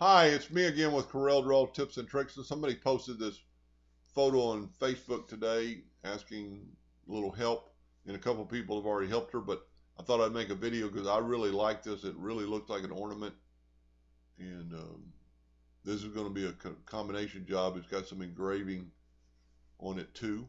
Hi, it's me again with Corel Draw Tips and Tricks. And somebody posted this photo on Facebook today asking a little help, and a couple people have already helped her, but I thought I'd make a video because I really like this. It really looks like an ornament, and this is going to be a combination job. It's got some engraving on it too.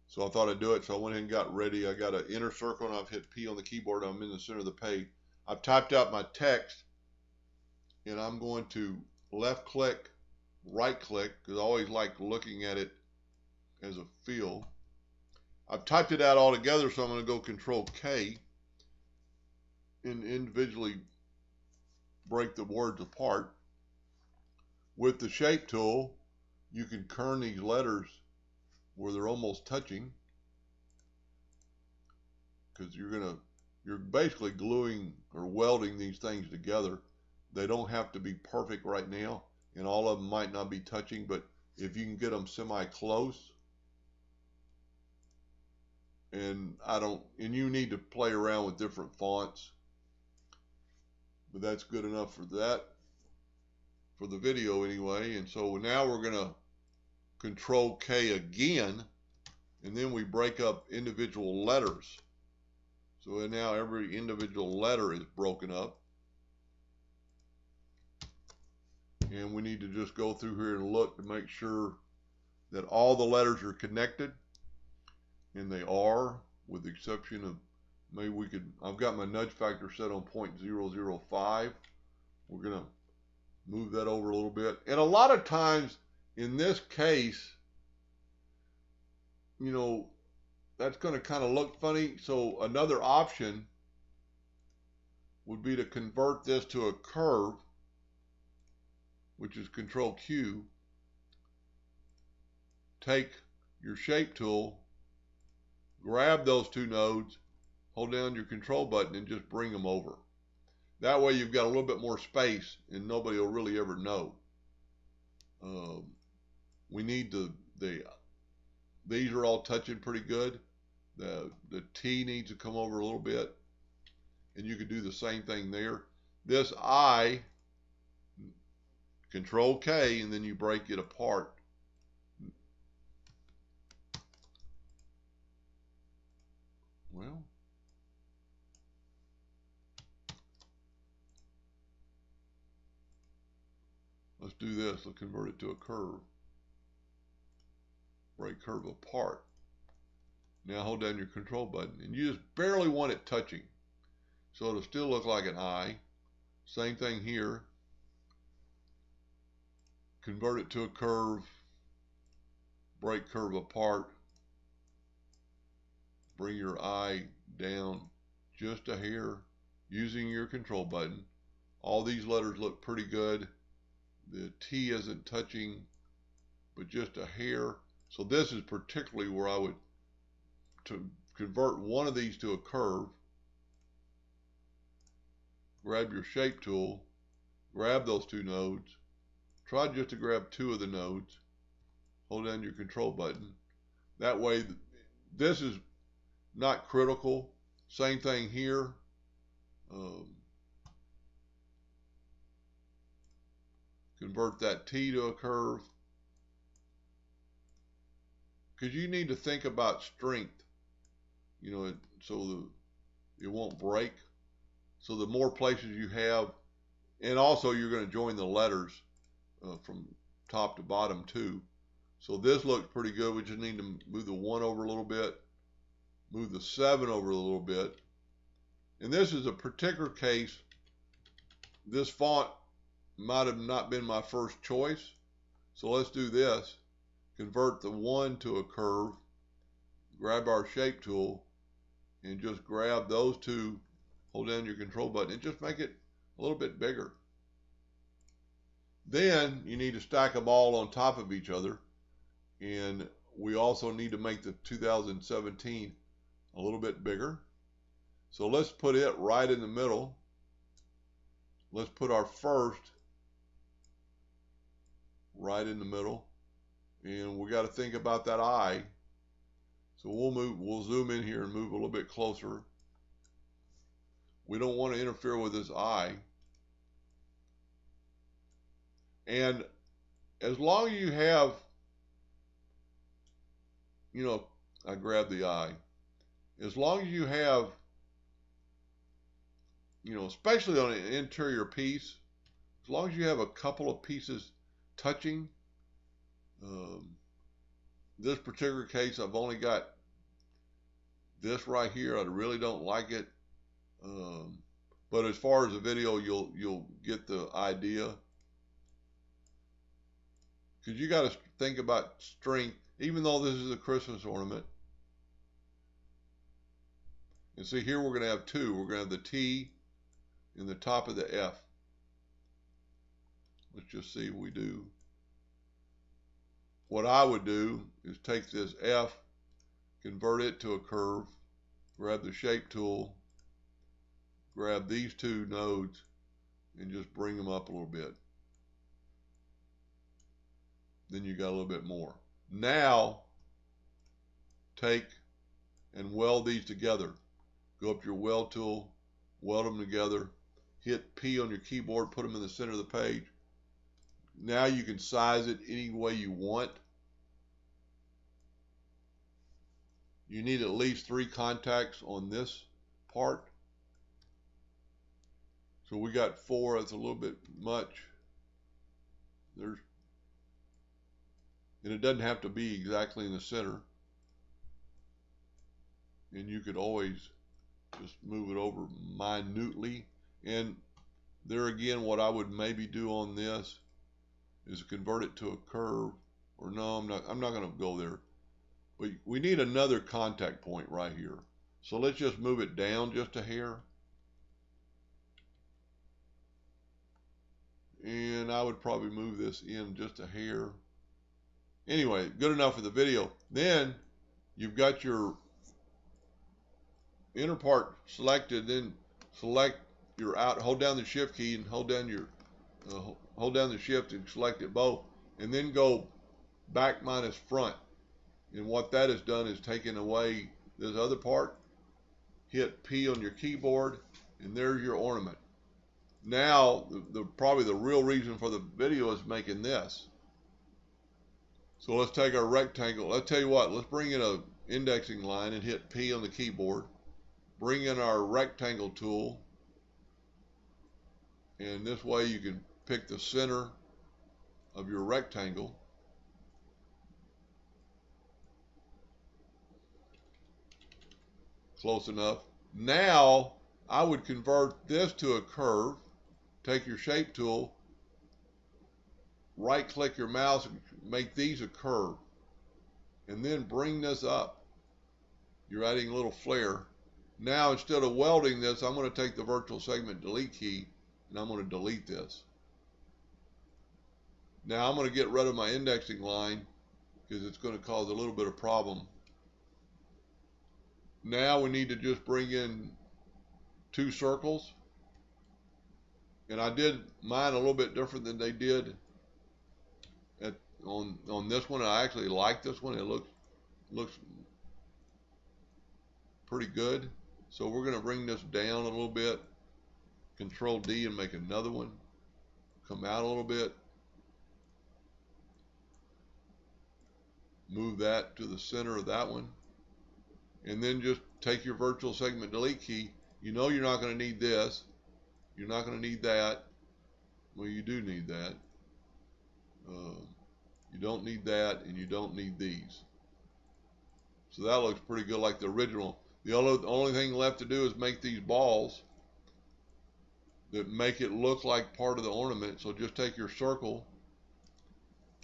So I thought I'd do it, so I went ahead and got ready. I got an inner circle, and I've hit P on the keyboard. I'm in the center of the page. I've typed out my text, and I'm going to left click, right click, because I always like looking at it as a field. I've typed it out all together, so I'm going to go Control K and individually break the words apart. With the shape tool, you can kern these letters where they're almost touching, because you're basically gluing or welding these things together. They don't have to be perfect right now, and all of them might not be touching, but if you can get them semi-close, and you need to play around with different fonts, but that's good enough for that, for the video anyway. And so now we're gonna Control K again, and then we break up individual letters. So now every individual letter is broken up. And we need to just go through here and look to make sure that all the letters are connected. And they are, with the exception of maybe I've got my nudge factor set on 0.005. We're going to move that over a little bit. And a lot of times in this case, that's going to kind of look funny. So another option would be to convert this to a curve, which is Control Q. Take your shape tool, grab those two nodes, hold down your control button, and just bring them over. That way you've got a little bit more space and nobody will really ever know. We need these are all touching pretty good. The T needs to come over a little bit, and you could do the same thing there. This I, Control K, and then you break it apart. Well, let's do this. Let's convert it to a curve. Break curve apart. Now hold down your control button, and you just barely want it touching, so it'll still look like an I. Same thing here. Convert it to a curve. Break curve apart. Bring your I down just a hair using your control button. All these letters look pretty good. The T isn't touching, but just a hair. So this is particularly where I would convert one of these to a curve. Grab your shape tool, grab those two nodes. Try just to grab two of the nodes. Hold down your control button. That way, this is not critical. Same thing here. Convert that T to a curve, because you need to think about strength, so it won't break. So the more places you have, and also you're going to join the letters from top to bottom too. So this looks pretty good. We just need to move the 1 over a little bit, move the 7 over a little bit. And this is a particular case. This font might have not been my first choice. So let's do this. Convert the 1 to a curve, grab our shape tool, and just grab those two, hold down your control button, and just make it a little bit bigger. Then you need to stack them all on top of each other. And we also need to make the 2017 a little bit bigger. So let's put it right in the middle. Let's put our first right in the middle. And we got to think about that I. So we'll zoom in here and move a little bit closer. We don't want to interfere with this I. And as long as you have, I grab the eye. As long as you have, especially on an interior piece, as long as you have a couple of pieces touching, this particular case, I've only got this right here. I really don't like it. But as far as the video, you'll get the idea. Because you got to think about strength, even though this is a Christmas ornament. And see, here we're going to have two. We're going to have the T in the top of the F. Let's just see what we do. What I would do is take this F, convert it to a curve, grab the shape tool, grab these two nodes, and just bring them up a little bit. Then you got a little bit more. Now, take and weld these together. Go up to your weld tool, weld them together, hit P on your keyboard, put them in the center of the page. Now you can size it any way you want. You need at least 3 contacts on this part. So we got 4, that's a little bit much. And it doesn't have to be exactly in the center. And you could always just move it over minutely. And there again, what I would maybe do on this is convert it to a curve. Or no, I'm not going to go there. But we need another contact point right here. So let's just move it down just a hair. And I would probably move this in just a hair. Anyway, good enough for the video. Then you've got your inner part selected. Then select your out. Hold down the shift key and hold down the shift and select it both. And then go back minus front. And what that has done is taken away this other part. Hit P on your keyboard, and there's your ornament. Now, probably the real reason for the video is making this. So let's take our rectangle. Let's tell you what, let's bring in an indexing line and hit P on the keyboard. Bring in our rectangle tool. And this way you can pick the center of your rectangle. Close enough. Now, I would convert this to a curve. Take your shape tool, right click your mouse and make these a curve. And then bring this up. You're adding a little flare. Now, instead of welding this, I'm going to take the virtual segment delete key and I'm going to delete this. Now, I'm going to get rid of my indexing line because it's going to cause a little bit of problem. Now we need to just bring in 2 circles. And I did mine a little bit different than they did on this one. I actually like this one. It looks pretty good. So we're going to bring this down a little bit. Control D and make another one. Come out a little bit. Move that to the center of that one. And then just take your virtual segment delete key. You know you're not going to need this. You're not going to need that. Well, you do need that. You don't need that, and you don't need these. So that looks pretty good like the original. The only thing left to do is make these balls that make it look like part of the ornament. So just take your circle,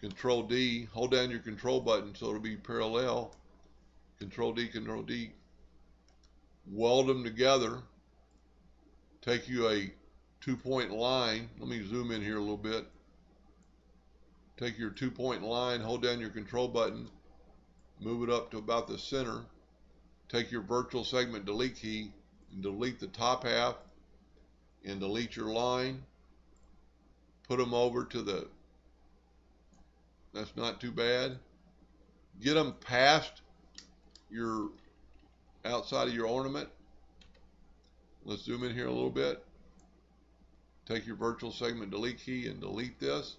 Control D, hold down your control button so it'll be parallel. Control D, weld them together. Take you a 2-point line. Let me zoom in here a little bit. Take your 2-point line, hold down your control button, move it up to about the center. Take your virtual segment delete key and delete the top half and delete your line. Put them over to the, that's not too bad. Get them past your outside of your ornament. Let's zoom in here a little bit. Take your virtual segment delete key and delete this.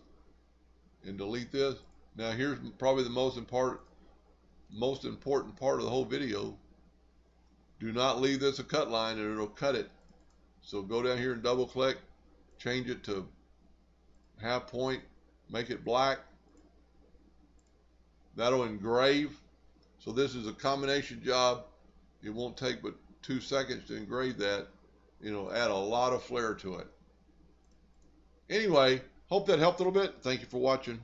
and delete this. Now here's probably the most important part of the whole video. Do not leave this a cut line and it'll cut it. So go down here and double click, change it to half point, make it black. That'll engrave. So this is a combination job. It won't take but 2 seconds to engrave that. It'll add a lot of flair to it. Anyway, hope that helped a little bit. Thank you for watching.